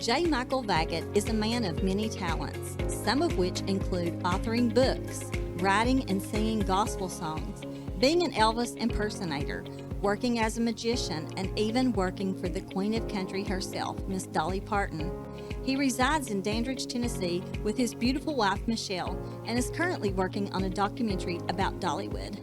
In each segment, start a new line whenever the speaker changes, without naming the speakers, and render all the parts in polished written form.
J. Michael Vagott is a man of many talents, some of which include authoring books, writing and singing gospel songs, being an Elvis impersonator, working as a magician, and even working for the Queen of Country herself, Miss Dolly Parton. He resides in Dandridge, Tennessee with his beautiful wife, Michelle, and is currently working on a documentary about Dollywood.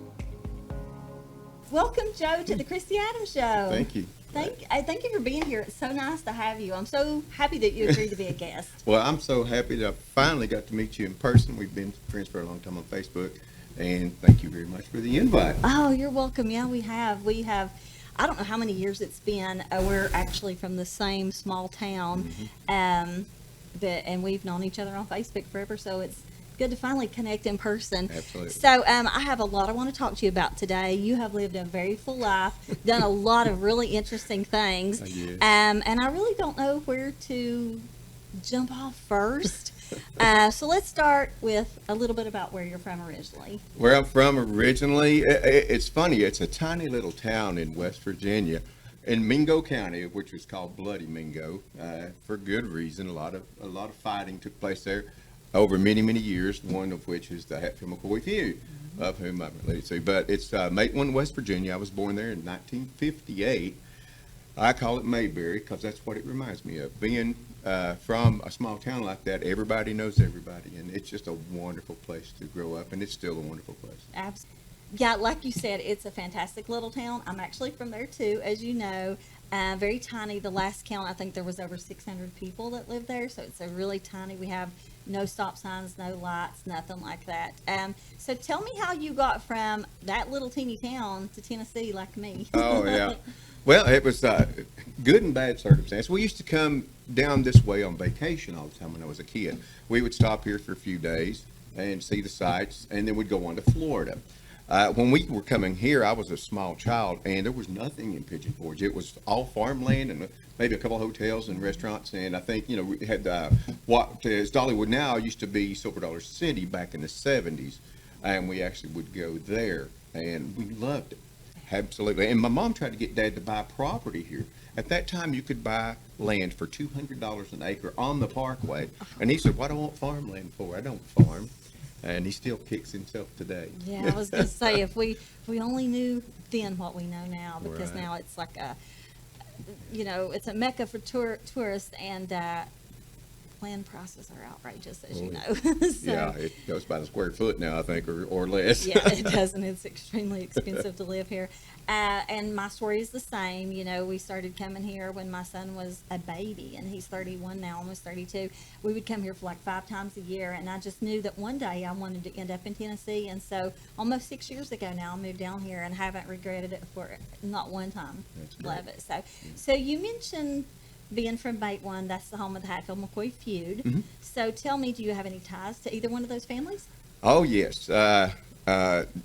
Welcome, Joe, to the Christy Adams Show.
Thank you.
Thank you for being here. It's so nice to have you. I'm so happy that you agreed to be a guest.
Well, I'm so happy that I finally got to meet you in person. We've been friends for a long time on Facebook, and thank you very much for the invite.
Oh, you're welcome. Yeah, we have. I don't know how many years it's been. We're actually from the same small town, and we've known each other on Facebook forever. So it's good to finally connect in person.
Absolutely.
So I have a lot I want to talk to you about today. You have lived a very full life, done a lot of really interesting things,
Yes.
and I really don't know where to jump off first. So let's start with a little bit about where you're from originally.
Where I'm from originally, it's funny. It's a tiny little town in West Virginia, in Mingo County, which was called Bloody Mingo, for good reason. A lot of fighting took place there over many, many years. One of which is the Hatfield-McCoy feud, of whom I'm related to. But it's Maitland, West Virginia. I was born there in 1958. I call it Mayberry because that's what it reminds me of. Being from a small town like that, everybody knows everybody, and it's just a wonderful place to grow up, and it's still a wonderful place.
Absolutely. Yeah, like you said, it's a fantastic little town. I'm actually from there too, as you know. Very tiny. The last count, I think there was over 600 people that live there, so it's a really tiny. We have no stop signs, no lights, nothing like that. So tell me how you got from that little teeny town to Tennessee like me.
Oh, yeah. Well, it was good and bad circumstance. We used to come down this way on vacation all the time when I was a kid. We would stop here for a few days and see the sights, and then we'd go on to Florida. When we were coming here, I was a small child, and there was nothing in Pigeon Forge. It was all farmland and maybe a couple of hotels and restaurants. And I think, we had what is Dollywood now used to be Silver Dollar City back in the 70s, and we actually would go there, and we loved it. Absolutely. And my mom tried to get Dad to buy property here. At that time, you could buy land for $200 an acre on the parkway. And he said, "What do I want farmland for? I don't farm." And he still kicks himself today.
Yeah, I was going to say, if we only knew then what we know now, because
Right.
now it's like it's a mecca for tourists, and land prices are outrageous, as you know. So,
Yeah, it goes by the square foot now, I think, or less.
yeah, it does, and it's extremely expensive to live here. And my story is the same. We started coming here when my son was a baby, and he's 31 now, almost 32. We would come here for like 5 times a year, and I just knew that one day I wanted to end up in Tennessee. And so almost 6 years ago now, I moved down here and haven't regretted it for not one time.
That's great.
Love it. So you mentioned being from Maitland, that's the home of the Hatfield-McCoy feud.
Mm-hmm.
So tell me, do you have any ties to either one of those families?
Oh, yes.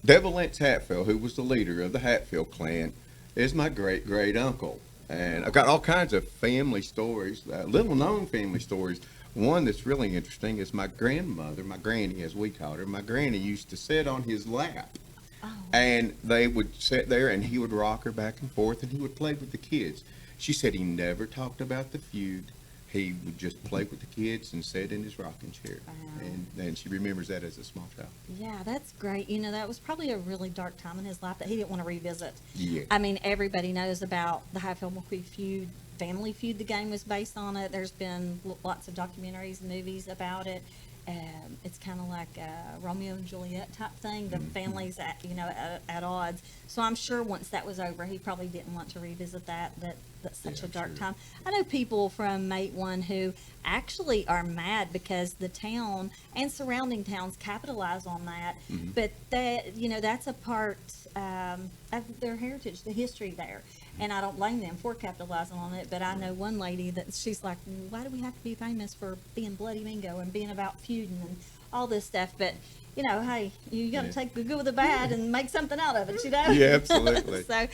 Devil Lance Hatfield, who was the leader of the Hatfield clan, is my great uncle. And I've got all kinds of family stories, little-known family stories. One that's really interesting is my grandmother, my granny, as we called her. My granny used to sit on his lap.
Oh.
And they would sit there, and he would rock her back and forth, and he would play with the kids. She said he never talked about the feud. He would just play with the kids and sit in his rocking chair.
Wow.
And she remembers that as a small child.
Yeah, that's great. That was probably a really dark time in his life that he didn't want to revisit.
Yeah.
I mean, everybody knows about the Hatfield-McCoy feud, Family Feud. The game was based on it. There's been lots of documentaries and movies about it. It's kind of like a Romeo and Juliet type thing. The families at odds. So I'm sure once that was over, he probably didn't want to revisit that. That's such a dark time. I know people from Maitland who actually are mad because the town and surrounding towns capitalize on that. But that's a part of their heritage, the history there. And I don't blame them for capitalizing on it, but I know one lady that she's like, why do we have to be famous for being Bloody Mingo and being about feuding and all this stuff? But, hey, you got to take the good with the bad and make something out of it,
Yeah, absolutely.
So,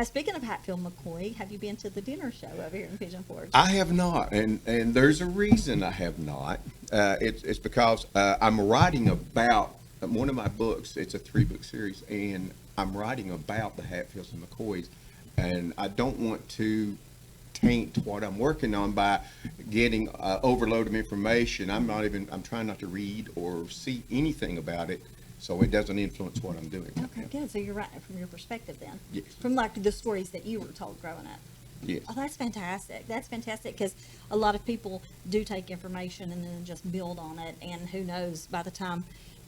speaking of Hatfield-McCoy, have you been to the dinner show over here in Pigeon Forge?
I have not, and there's a reason I have not. It's because I'm writing about one of my books. It's a 3-book series, and I'm writing about the Hatfields and McCoys. And I don't want to taint what I'm working on by getting overload of information. I'm trying not to read or see anything about it, so it doesn't influence what I'm doing.
Okay, good. So you're writing it from your perspective then?
Yes.
From like the stories that you were told growing up?
Yes.
Oh, that's fantastic. That's fantastic, because a lot of people do take information and then just build on it, and who knows, by the time,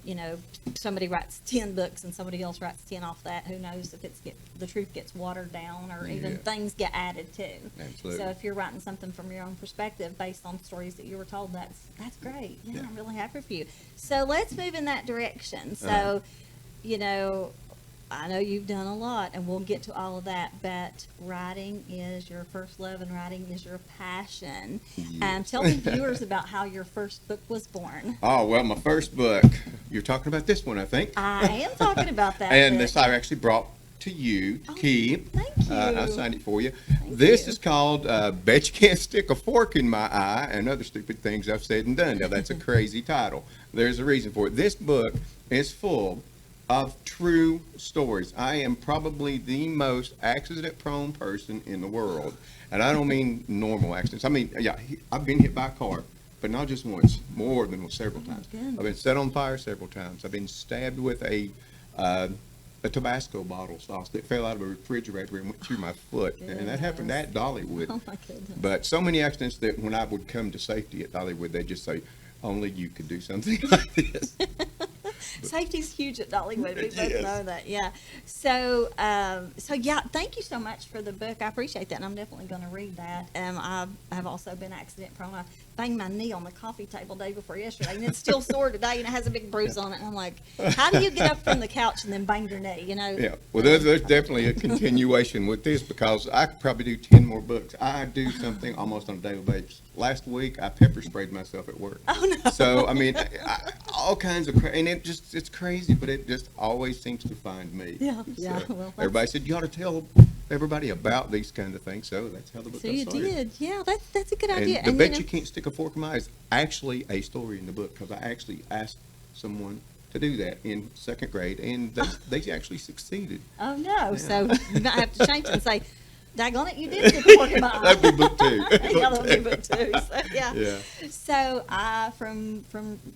you know, somebody writes 10 books and somebody else writes 10 off that, who knows if the truth gets watered down, or even
Yeah.
things get added to.
Absolutely.
So if you're writing something from your own perspective based on stories that you were told, that's great. Yeah,
Yeah.
I'm really happy for you. So let's move in that direction. So,
Uh-huh.
you know, I know you've done a lot, and we'll get to all of that, but writing is your first love and writing is your passion.
Yes.
Tell the viewers about how your first book was born.
Oh, well, my first book, you're talking about this one, I think.
I am talking about that.
And
book.
this I actually brought to you to
Oh,
keep.
thank you.
I signed it for you.
Thank
This
you.
is called Bet You Can't Stick a Fork in My Eye, and other stupid things I've said and done. Now, that's a crazy title. There's a reason for it. This book is full of true stories. I am probably the most accident-prone person in the world. And I don't mean normal accidents. I mean, yeah, I've been hit by a car, but not just once, more than several times.
goodness.
I've been set on fire several times. I've been stabbed with a Tabasco bottle sauce that fell out of a refrigerator and went through my foot. And that happened at Dollywood.
Oh, my goodness.
But so many accidents that when I would come to safety at Dollywood, they just say, only you could do something like this.
Safety's huge at Dollywood. We both
Yes.
know that. Yeah. So, yeah, thank you so much for the book. I appreciate that, and I'm definitely going to read that. I've also been accident prone. I banged my knee on the coffee table day before yesterday, and it's still sore today, and it has a big bruise on it. And I'm like, how do you get up from the couch and then bang your knee? You know?
Yeah, well, there's definitely a continuation with this, because I could probably do 10 more books. I do something almost on a daily basis. Last week, I pepper sprayed myself at work.
Oh, no.
So, I mean, all kinds of, and it's crazy, but it just always seems to find me.
Yeah, yeah,
So,
well, that's-
everybody said, you ought to tell everybody about these kind of things, so that's how the book
So
got
you
started.
did. Yeah, that's a good
And
idea.
the
And,
Bet
you know,
You Can't Stick a Fork in My Eye is actually a story in the book, because I actually asked someone to do that in second grade, and they actually succeeded.
oh, no. So you might have to change it and say, daggone it, you did stick a fork in my eye.
That'd be book 2.
Yeah, that'll be book 2. So, yeah.
Yeah.
So, from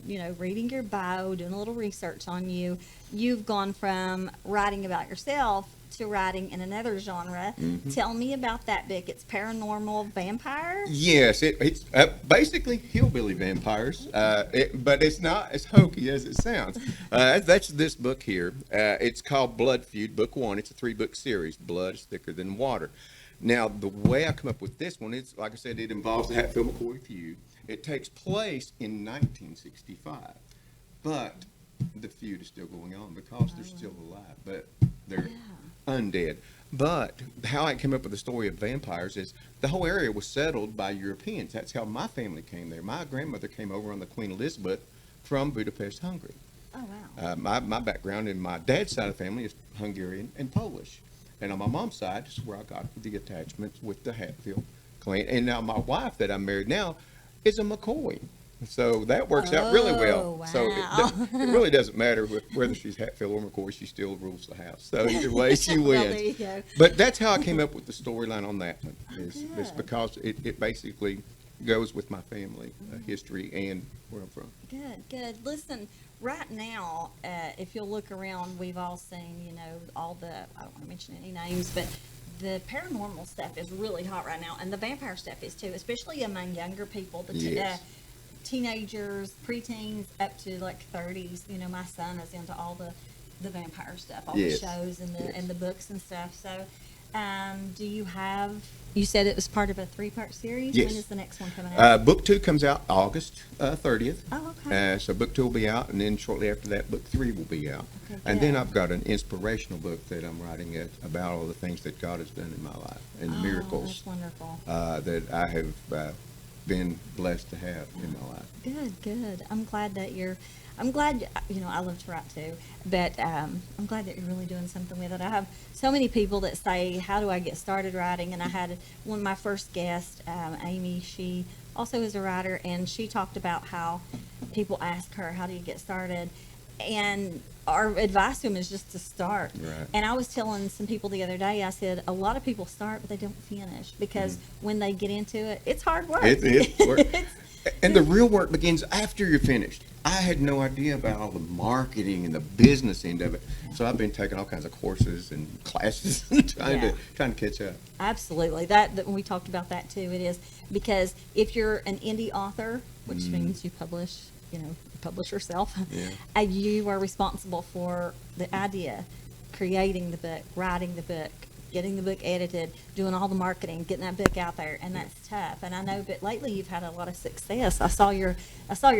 you know, reading your bio, doing a little research on you, you've gone from writing about yourself to writing in another genre.
Mm-hmm.
Tell me about that book. It's paranormal vampire.
Yes, it's basically hillbilly vampires, but it's not as hokey as it sounds. That's this book here. It's called Blood Feud, Book 1. It's a 3-book series. Blood is thicker than water. Now, the way I come up with this one is, like I said, it involves the Hatfield-McCoy feud. It takes place in 1965, but the feud is still going on because they're still alive, but they're undead. But how I came up with the story of vampires is the whole area was settled by Europeans. That's how my family came there. My grandmother came over on the Queen Elizabeth from Budapest, Hungary.
Oh, wow.
My background in my dad's side of the family is Hungarian and Polish. And on my mom's side, this is where I got the attachments with the Hatfield clan. And now my wife that I'm married now is a McCoy. So that works out really well.
Oh,
So
wow.
it really doesn't matter whether she's Hatfield or McCoy, she still rules the house. So either way, she
Well,
wins.
there you go.
But that's how I came up with the storyline on that one, is
good.
because it basically goes with my family history and where I'm from.
Good, good. Listen, right now, if you'll look around, we've all seen, you know, all the, I don't want to mention any names, but the paranormal stuff is really hot right now, and the vampire stuff is too, especially among younger people,
Yes.
teenagers, preteens, up to like 30s. You know, my son is into all the vampire stuff, all
Yes.
the shows and the
Yes.
and the books and stuff. So, do you have? You said it was part of a 3-part series.
Yes.
When is the next one coming out?
Book 2 comes out August 30th.
Oh, okay.
So book 2 will be out, and then shortly after that, book 3 will be out.
Okay,
And then
good.
I've got an inspirational book that I'm writing about all the things that God has done in my life and the
Oh,
miracles
that's wonderful.
that I have been blessed to have in my life.
Good, good. I'm glad, you know, I love to write too, but I'm glad that you're really doing something with it. I have so many people that say, how do I get started writing? And I had one of my first guests, Amy, she also is a writer, and she talked about how people ask her, how do you get started? And our advice to them is just to start.
Right.
And I was telling some people the other day, I said, a lot of people start, but they don't finish because when they get into it, it's hard work.
It's work. And the real work begins after you're finished. I had no idea about all the marketing and the business end of it. So I've been taking all kinds of courses and classes and trying to catch up.
Absolutely. That we talked about that too. It is because if you're an indie author, which means you publish, publish yourself, and you are responsible for the idea, creating the book, writing the book, getting the book edited, doing all the marketing, getting that book out there, and that's tough. And I know, but lately you've had a lot of success. I saw your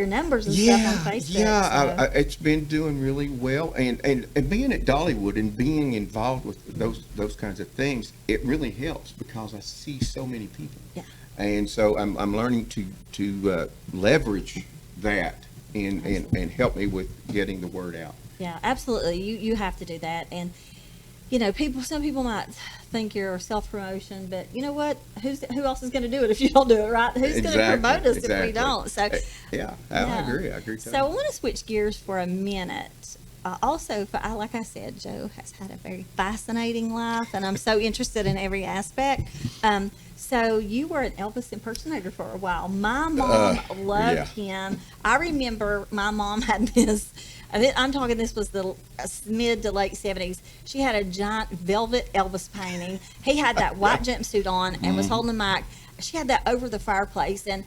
numbers and stuff on Facebook.
Yeah,
so.
it's been doing really well, and being at Dollywood and being involved with those kinds of things, it really helps because I see so many people.
Yeah.
And so I'm learning to leverage that and help me with getting the word out.
Yeah, absolutely. You have to do that. And some people might think you're self-promotion, but you know what? Who else is going to do it if you don't do it, right? Who's going to promote us if we don't? So,
I agree. Totally.
So I want to switch gears for a minute. Also, like I said, Joe has had a very fascinating life, and I'm so interested in every aspect. So you were an Elvis impersonator for a while. My mom loved him. I remember my mom had this. I'm talking, this was the mid to late 70s. She had a giant velvet Elvis painting. He had that white jumpsuit on and was holding the mic. She had that over the fireplace, and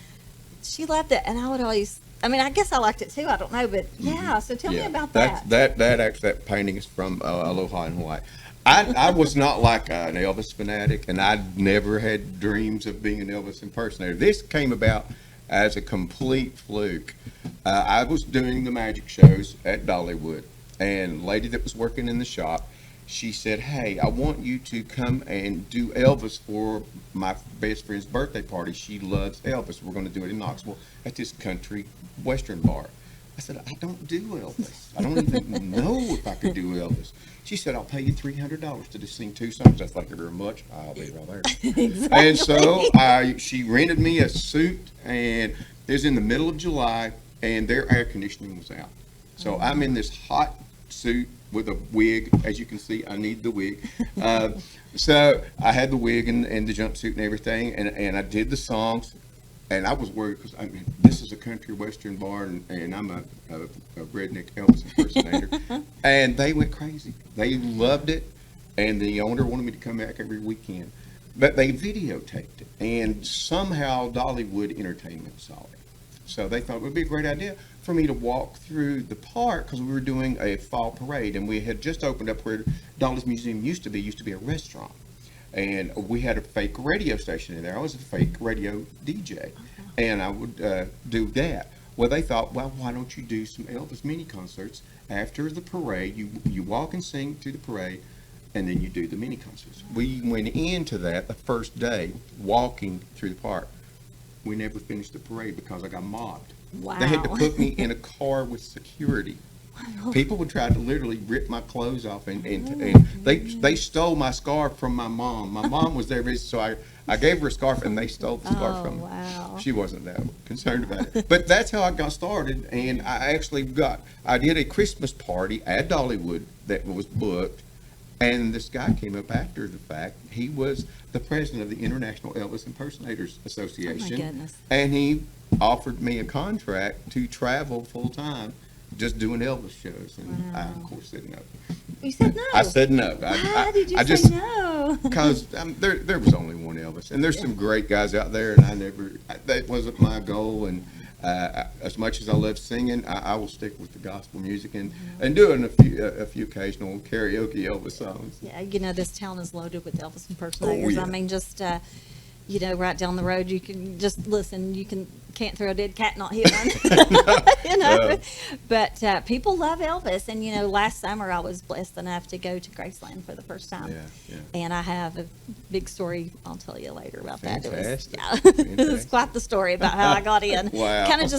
she loved it. And I would always, I guess I liked it too. I don't know, but yeah. So tell me about that.
That painting is from Aloha in Hawaii. I was not like an Elvis fanatic, and I never had dreams of being an Elvis impersonator. This came about as a complete fluke. I was doing the magic shows at Dollywood, and a lady that was working in the shop, she said, "Hey, I want you to come and do Elvis for my best friend's birthday party. She loves Elvis. We're going to do it in Knoxville at this country western bar." I said, "I don't do Elvis. I don't even know if I could do Elvis." She said, "I'll pay you $300 to just sing 2 songs." I was like, "Very much. I'll be right there."
Exactly.
And so she rented me a suit, and it was in the middle of July, and their air conditioning was out. So I'm in this hot suit with a wig. As you can see, I need the wig. So I had the wig and the jumpsuit and everything, and I did the songs. And I was worried because this is a country western bar, and I'm a redneck Elvis impersonator. And they went crazy. They loved it, and the owner wanted me to come back every weekend. But they videotaped it, and somehow Dollywood Entertainment saw it. So they thought it would be a great idea for me to walk through the park because we were doing a fall parade, and we had just opened up where Dolly's Museum used to be a restaurant. And we had a fake radio station in there. I was a fake radio DJ, and I would do that. Well, they thought, well, why don't you do some Elvis mini concerts after the parade? You walk and sing through the parade, and then you do the mini concerts. We went into that the first day, walking through the park. We never finished the parade because I got mobbed.
Wow.
They had to put me in a car with security. People would try to literally rip my clothes off, and they stole my scarf from my mom. My mom was there, so I gave her a scarf, and they stole the scarf from her.
Wow.
She wasn't that concerned about it. But that's how I got started, and I did a Christmas party at Dollywood that was booked, and this guy came up after the fact. He was the president of the International Elvis Impersonators Association.
Oh my goodness.
And he offered me a contract to travel full time just doing Elvis shows, and I, of course, said no.
You said no?
I said no.
Why did you
say
no?
Because there was only one Elvis, and there's some great guys out there, and that wasn't my goal, and as much as I love singing, I will stick with the gospel music and doing a few occasional karaoke Elvis songs.
Yeah, this town is loaded with Elvis impersonators.
Oh, yeah.
Just right down the road, you can just listen. You can't throw a dead cat and not hit one. But people love Elvis, and last summer I was blessed enough to go to Graceland for the first time.
Yeah.
And I have a big story I'll tell you later about
Fantastic.
that. It was quite the story about how I got in.
Wow.
Kind of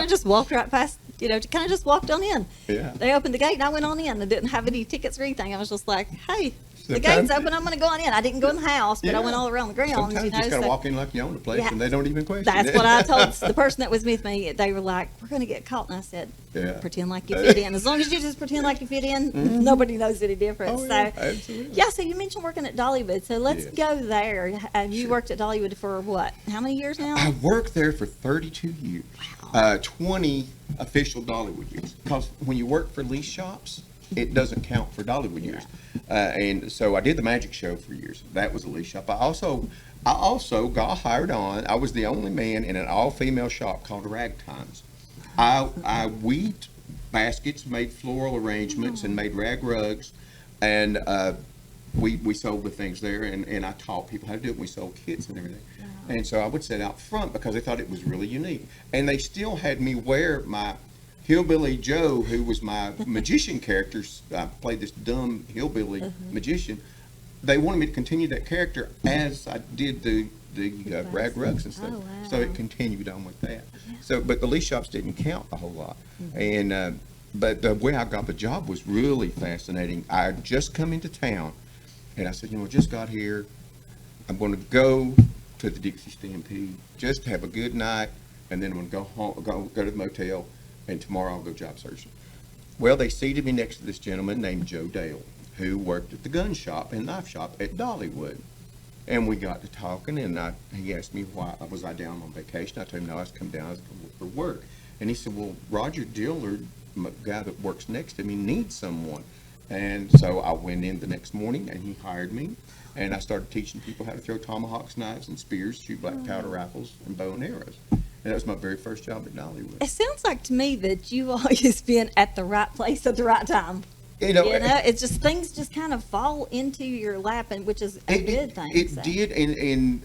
just walked right past. Kind of just walked on in.
Yeah.
They opened the gate and I went on in. I didn't have any tickets or anything. I was just like, hey, the gate's open, I'm going to go on in. I didn't go in the house, but I went all around the grounds.
Sometimes
you know,
you just got to
so-
walk in like you own the place, and they don't even question
That's
it.
what I told the person that was with me. They were like, "We're going to get caught," and I said,
Yeah.
"Pretend like you fit in. As long as you just pretend like you fit in, nobody knows any different."
Oh,
so,
yeah, absolutely.
yeah. So you mentioned working at Dollywood. So let's
Yes.
go there. You
Sure.
worked at Dollywood for what? How many years now?
I worked there for 32 years, 20 official Dollywood years. Because when you work for lease shops, it doesn't count for Dollywood years. And so I did the magic show for years. That was a lease shop. I also got hired on. I was the only man in an all-female shop called Ragtimes. I weaved baskets, made floral arrangements, and made rag rugs, and we sold the things there, and I taught people how to do it. We sold kits and everything. And so I would sit out front because they thought it was really unique. And they still had me wear my Hillbilly Joe, who was my magician character. I played this dumb hillbilly magician. They wanted me to continue that character as I did the rag rugs and stuff.
Oh, wow.
So it continued on with that. So, but the lease shops didn't count a whole lot. And but the way I got the job was really fascinating. I had just come into town, and I said, I just got here. I'm going to go to the Dixie Stampede, just have a good night, and then I'm going to go home, go to the motel, and tomorrow I'll go job searching. Well, they seated me next to this gentleman named Joe Dale, who worked at the gun shop and knife shop at Dollywood. And we got to talking, and he asked me why was I down on vacation. I told him, no, I was come down for work. And he said, well, Roger Dillard, the guy that works next to me, needs someone. And so I went in the next morning, and he hired me. And I started teaching people how to throw tomahawks, knives, and spears, shoot black powder rifles, and bow and arrows. And that was my very first job at Dollywood.
It sounds like to me that you've always been at the right place at the right time. It's just things just kind of fall into your lap, and which is a good thing.
It did, and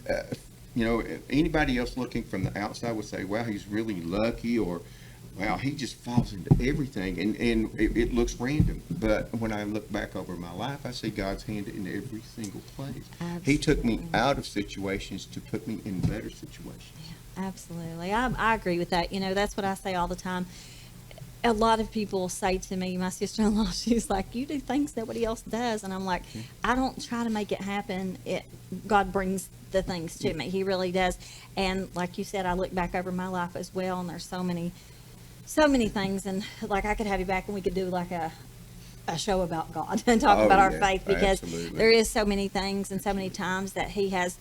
anybody else looking from the outside would say, "Wow, he's really lucky," or "Wow, he just falls into everything," and it looks random. But when I look back over my life, I see God's hand in every single place.
Absolutely.
He took me out of situations to put me in better situations.
Absolutely. I agree with that. That's what I say all the time. A lot of people say to me, my sister-in-law, she's like, you do things nobody else does. And I'm like, I don't try to make it happen. God brings the things to me. He really does. And like you said, I look back over my life as well, and there's so many things. And like, I could have you back and we could do like a show about God and talk about our faith, because there is so many things and so many times that he has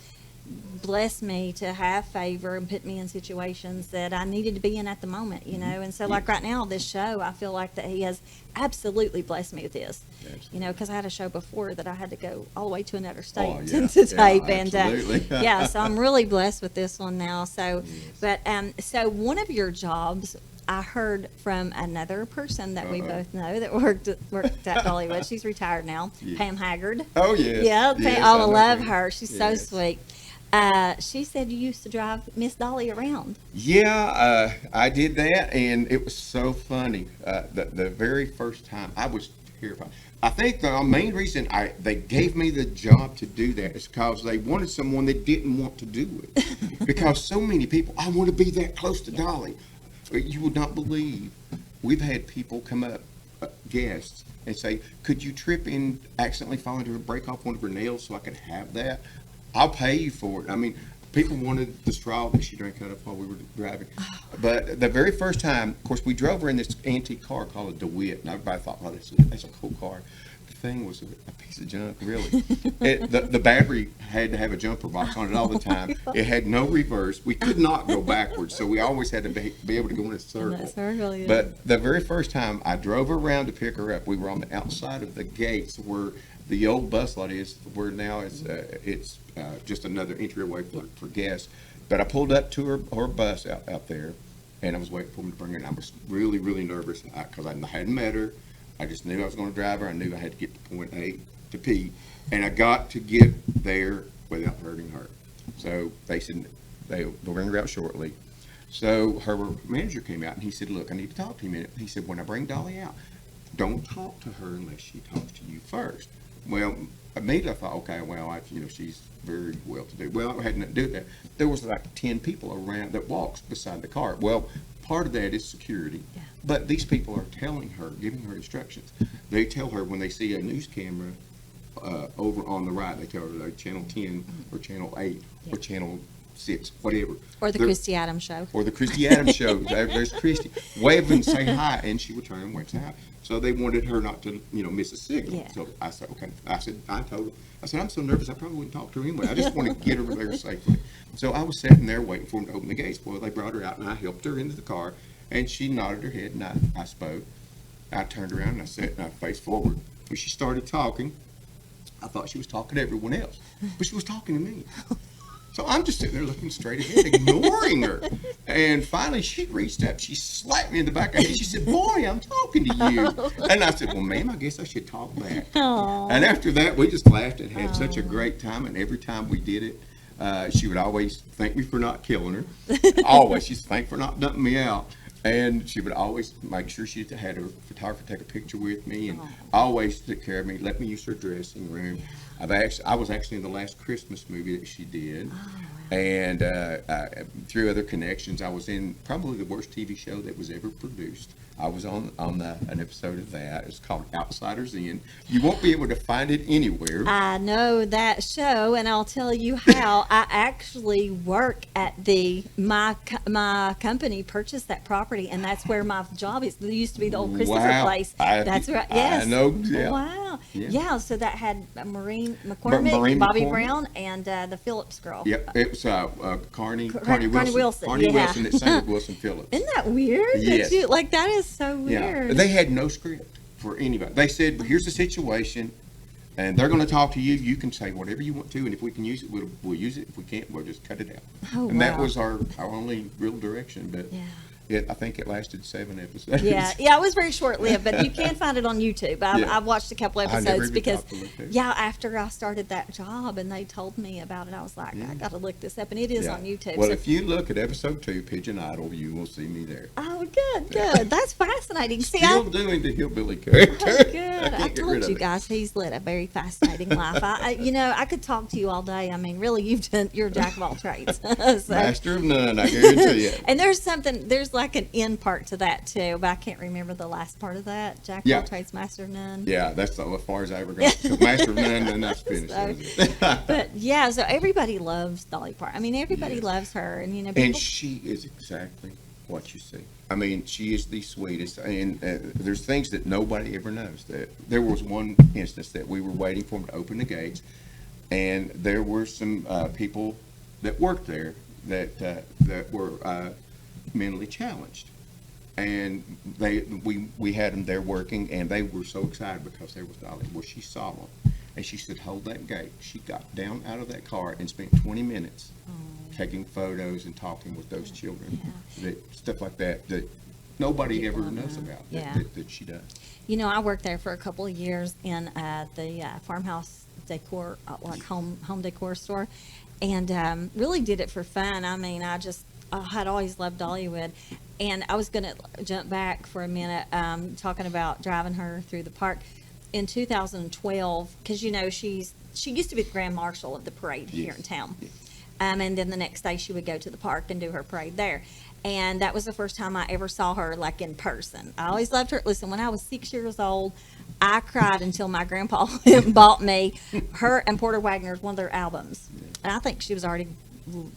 blessed me to have favor and put me in situations that I needed to be in at the moment, and so like right now, this show, I feel like that he has absolutely blessed me with this, because I had a show before that I had to go all the way to another state to tape, and so I'm really blessed with this one now. So, but so one of your jobs, I heard from another person that we both know that worked at Dollywood. She's retired now, Pam Haggard.
Oh, yes.
Yeah,
Yes,
I
I know
love
Pam.
her. She's so
Yes.
sweet. She said you used to drive Miss Dolly around.
Yeah, I did that, and it was so funny. The very first time, I was terrified. I think the main reason they gave me the job to do that is because they wanted someone that didn't want to do it. Because so many people, I want to be that close to Dolly. You would not believe. We've had people come up, guests, and say, could you trip and accidentally fall into her, break off one of her nails so I could have that? I'll pay you for it. I mean, people wanted the straw that she drank out of while we were driving. But the very first time, of course, we drove her in this antique car called a DeWitt, and everybody thought, oh, that's a cool car. The thing was a piece of junk, really. The battery had to have a jumper box on it all the time. It had no reverse. We could not go backwards, so we always had to be able to go in a circle. But the very first time I drove her around to pick her up, we were on the outside of the gates where the old bus lot is, where now it's just another entryway for guests. But I pulled up to her bus out there, and I was waiting for them to bring her in. I was really, really nervous because I hadn't met her. I just knew I was going to drive her. I knew I had to get to point A to P, and I got to get there without hurting her. So they said they'll bring her out shortly. So her manager came out, and he said, look, I need to talk to you a minute. He said, when I bring Dolly out, don't talk to her unless she talks to you first. Well, immediately I thought, okay, well, she's very well to do. Well, I had nothing to do with that. There was like 10 people around that walks beside the car. Well, part of that is security, but these people are telling her, giving her instructions. They tell her when they see a news camera over on the right. They tell her like channel 10 or channel 8 or channel 6, whatever.
Or the Christy Adams show.
Or the Christy Adams show. There's Christy. Wave and say hi, and she would turn and wave and say hi. So they wanted her not to, miss a signal.
Yeah.
So I said, okay. I told her, I'm so nervous I probably wouldn't talk to her anyway. I just want to get her there safely. So I was sitting there waiting for them to open the gates. Well, they brought her out, and I helped her into the car, and she nodded her head, and I spoke. I turned around, and I sat, and I faced forward. When she started talking, I thought she was talking to everyone else, but she was talking to me. So I'm just sitting there looking straight ahead, ignoring her. And finally, she reached up. She slapped me in the back of the head. She said, "Boy, I'm talking to you." And I said, "Well, ma'am, I guess I should talk back."
Aww.
And after that, we just laughed and had such a great time. And every time we did it, she would always thank me for not killing her. Always. She'd thank for not dumping me out. And she would always make sure she had her photographer take a picture with me, and always took care of me, let me use her dressing room. I was actually in the last Christmas movie that she did, and through other connections, I was in probably the worst TV show that was ever produced. I was on an episode of that. It's called Outsiders In. You won't be able to find it anywhere.
I know that show, and I'll tell you how. I actually work at my company purchased that property, and that's where my job is. There used to be the old Christopher place. That's right. Yes.
I know. Yeah.
Wow.
Yeah.
Yeah. So that had Maureen McCormick, Bobby Brown, and the Phillips girl.
Yep. It was Carney
Wilson.
Carney
Yeah.
Wilson that sang with Wilson Phillips.
Isn't that weird?
Yes.
That is so weird.
Yeah. They had no script for anybody. They said, "Here's the situation, and they're going to talk to you. You can say whatever you want to, and if we can use it, we'll use it. If we can't, we'll just cut it out."
Oh,
and that
wow.
was our only real direction. But I think it lasted 7 episodes.
Yeah, it was very short-lived, but you can find it on YouTube. I've watched a couple episodes because, after I started that job and they told me about it, I was like, I got to look this up, and it is on YouTube.
Well,
so
if you look at episode 2, Pigeon Idol, you will see me there.
Oh, good. That's fascinating.
Still doing the hillbilly character.
Oh, good. I told you guys he's led a very fascinating life. I could talk to you all day. I mean, really, you're a jack of all trades. So,
Master of none, I guarantee you.
And there's like an end part to that too, but I can't remember the last part of that. Jack of all trades, master of none.
Yeah, that's as far as I ever got. Master of none, and that's finished.
But yeah, so everybody loves Dolly Parton. I mean, everybody loves her, and people,
and she is exactly what you see. I mean, she is the sweetest, and there's things that nobody ever knows. That there was one instance that we were waiting for them to open the gates, and there were some people that worked there that were mentally challenged, and we had them there working, and they were so excited because there was Dolly. Well, she saw them, and she said, "Hold that gate." She got down out of that car and spent 20 minutes taking photos and talking with those children. Stuff like that nobody ever knows about that she does.
I worked there for a couple of years in the farmhouse decor, like home decor store, and really did it for fun. I mean, I had always loved Dollywood, and I was going to jump back for a minute, talking about driving her through the park in 2012, because she used to be the grand marshal of the parade here in town, and then the next day she would go to the park and do her parade there, and that was the first time I ever saw her like in person. I always loved her. Listen, when I was 6 years old, I cried until my grandpa bought me her and Porter Wagner's one of their albums, and I think she was already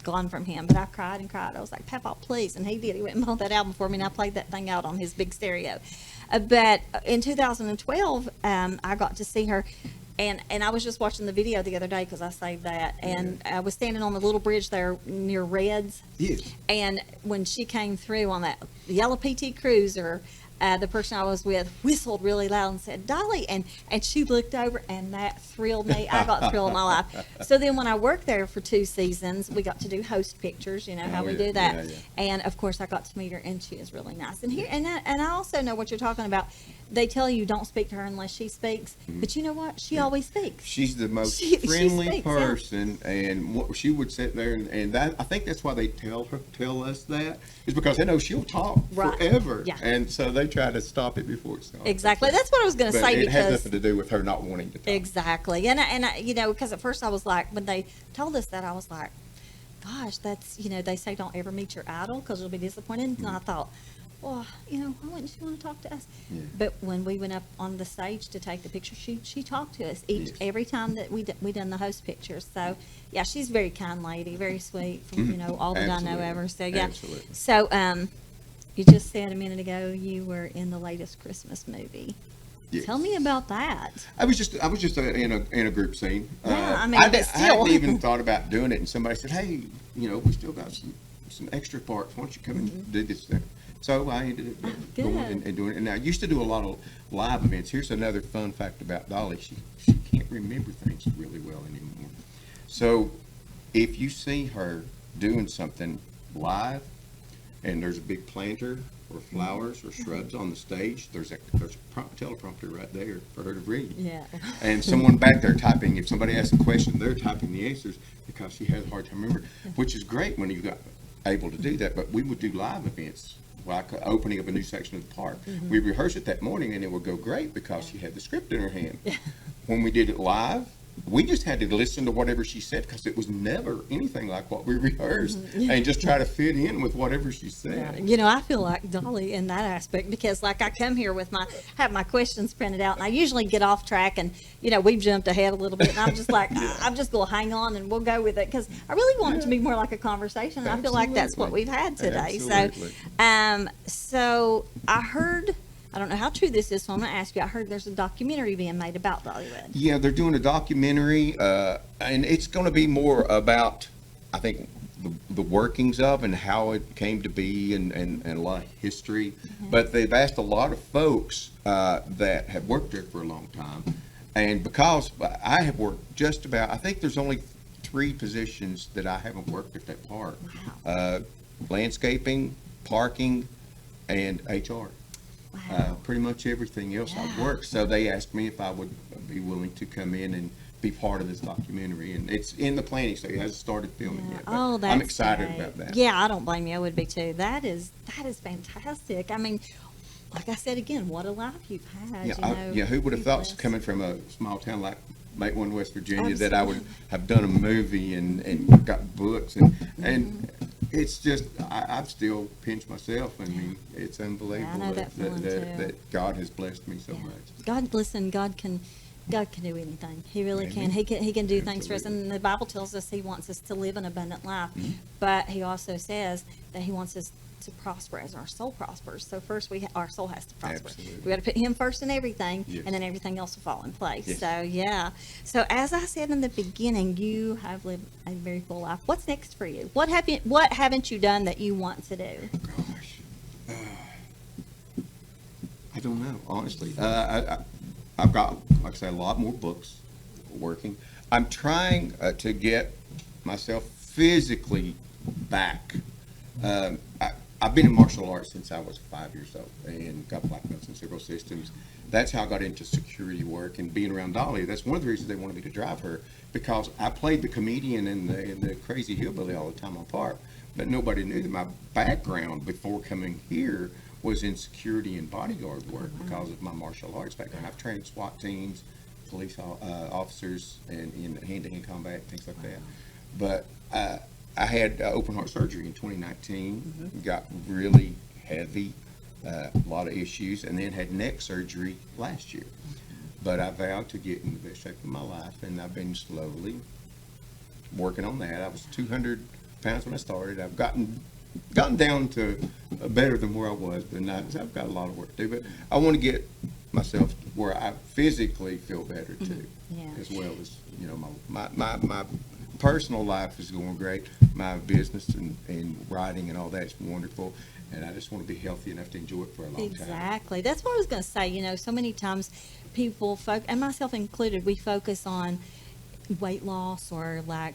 gone from him, but I cried and cried. I was like, "Papa, please," and he did. He went and bought that album for me, and I played that thing out on his big stereo. But in 2012, I got to see her, and I was just watching the video the other day because I saved that, and I was standing on the little bridge there near Red's, and when she came through on that yellow PT Cruiser, the person I was with whistled really loud and said, "Dolly," and she looked over, and that thrilled me. I got thrilled in my life. So then when I worked there for 2 seasons, we got to do host pictures, how we do that. And of course I got to meet her, and she is really nice. And I also know what you're talking about. They tell you don't speak to her unless she speaks, but you know what? She always speaks.
She's the most friendly person, and what she would sit there and that, I think that's why they tell us that, is because they know she'll talk forever, and so they try to stop it before it starts.
Exactly. That's what I was going to say.
It has nothing to do with her not wanting to talk.
Exactly. And because at first I was like, when they told us that, I was like, gosh, that's, they say don't ever meet your idol because you'll be disappointed. And I thought, well, why wouldn't she want to talk to us?
Yeah.
But when we went up on the stage to take the picture, she talked to us
Yes.
every time that we done the host pictures. So yeah, she's a very kind lady, very sweet from all that I know
Absolutely.
of her. So yeah.
Absolutely.
So you just said a minute ago you were in the latest Christmas movie.
Yes.
Tell me about that.
I was just in a group scene.
Yeah, I mean,
I
but
I
still.
hadn't even thought about doing it, and somebody said, "Hey, we still got some extra parts. Why don't you come and do this thing?" So I ended up going
good.
and doing it. And I used to do a lot of live events. Here's another fun fact about Dolly: she can't remember things really well anymore. So if you see her doing something live, and there's a big planter or flowers or shrubs on the stage, there's a teleprompter right there for her to read.
Yeah.
And someone back there typing, if somebody asks a question, they're typing the answers because she has a hard time remembering, which is great when you got able to do that. But we would do live events, like opening up a new section of the park. We rehearsed it that morning, and it would go great because she had the script in her hand. When we did it live, we just had to listen to whatever she said because it was never anything like what we rehearsed, and just try to fit in with whatever she said.
I feel like Dolly in that aspect because, like, I come here with have my questions printed out, and I usually get off track, and we've jumped ahead a little bit, and I'm just like, I'm just gonna hang on, and we'll go with it because I really want it to be more like a conversation, and I feel like that's what we've had today.
Absolutely.
So I heard. I don't know how true this is, so I'm going to ask you. I heard there's a documentary being made about Dollywood.
Yeah, they're doing a documentary, and it's going to be more about, I think, the workings of and how it came to be, and a lot of history. But they've asked a lot of folks that have worked there for a long time, and because I have worked just about, I think there's only 3 positions that I haven't worked at that park: landscaping, parking, and HR.
Wow.
Pretty much everything else I've worked. So they asked me if I would be willing to come in and be part of this documentary, and it's in the planning stage. It hasn't started filming yet. But
Oh, that's
I'm excited
great.
about that.
Yeah, I don't blame you. I would be too. That is fantastic. I mean, like I said again, what a life you've had.
Yeah, who would have
you've
thought,
blessed.
coming from a small town like Matewan, West Virginia, that I would
Absolutely.
have done a movie and got books, and it's just I still pinch myself. I mean, it's unbelievable
know that feeling, too.
that God has blessed me so much.
God can do anything. He really can. He can do things for us.
Absolutely.
And the Bible tells us He wants us to live an abundant life. But He also says that He wants us to prosper as our soul prospers. So first our soul has to prosper.
Absolutely.
We got to put Him first in everything,
Yes.
and then everything else will fall in place.
Yes.
So yeah. So as I said in the beginning, you have lived a very full life. What's next for you? What haven't you done that you want to do?
Gosh, I don't know, honestly. I've got, like I say, a lot more books working. I'm trying to get myself physically back. I've been in martial arts since I was 5 years old and got black belts in several systems. That's how I got into security work and being around Dolly. That's one of the reasons they wanted me to drive her, because I played the comedian and the crazy hillbilly all the time on park. But nobody knew that my background before coming here was in security and bodyguard work because of my martial arts background. I've trained SWAT teams, police officers, and in hand-to-hand combat, things like that. But I had open heart surgery in 2019, got really heavy, a lot of issues, and then had neck surgery last year. But I vowed to get in the best shape of my life, and I've been slowly working on that. I was 200 pounds when I started. I've gotten down to better than where I was, but I've got a lot of work to do. But I want to get myself where I physically feel better too, as well as my personal life is going great. My business and writing and all that's wonderful, and I just want to be healthy enough to enjoy it for a long time.
Exactly. That's what I was going to say. So many times people, and myself included, we focus on weight loss or like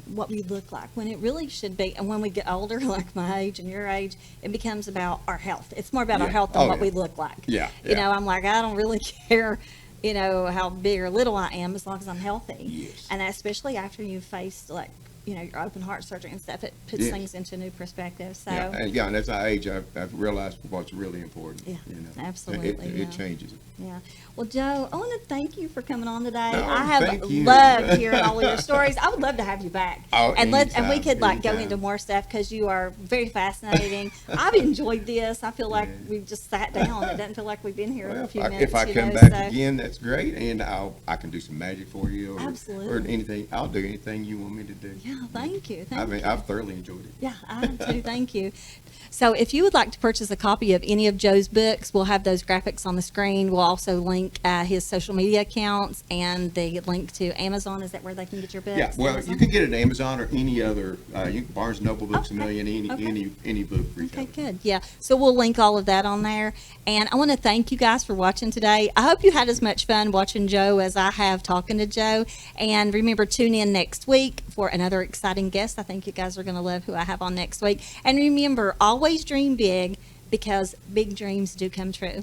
what we look like, when it really should be, and when we get older, like my age and your age, it becomes about our health. It's more about our health than what we look like. I'm like, I don't really care how big or little I am as long as I'm healthy.
Yes.
And especially after you've faced like your open heart surgery and stuff. It puts
Yes.
things into new perspective. So
Yeah, and as I age, I've realized what's really important.
Yeah,
you know.
absolutely,
It
yeah.
changes it.
yeah. Well, Joe, I want to thank you for coming on today.
No,
I have
thank you.
loved hearing all of your stories. I would love to have you back.
Oh,
and we
anytime,
could like go
anytime.
into more stuff because you are very fascinating. I've enjoyed this. I feel like
Yeah.
we've just sat down. It doesn't feel like we've been here
Well,
a few
if
minutes.
I
you
come
know,
back
so-
again, that's great, and I can do some magic for you, or
Absolutely.
anything. I'll do anything you want me to do.
Yeah, thank you.
I
Thank
mean,
you.
I've thoroughly enjoyed it.
Yeah, I have too. Thank you. So if you would like to purchase a copy of any of Joe's books, we'll have those graphics on the screen. We'll also link his social media accounts and the link to Amazon. Is that where they can get your books?
Yeah, well,
Amazon?
you can get it at Amazon or any other, Barnes & Noble, Books a
Okay,
Million,
okay.
any book retailer.
Okay, good. Yeah. So we'll link all of that on there. And I want to thank you guys for watching today. I hope you had as much fun watching Joe as I have talking to Joe. And remember, tune in next week for another exciting guest. I think you guys are going to love who I have on next week. And remember, always dream big because big dreams do come true.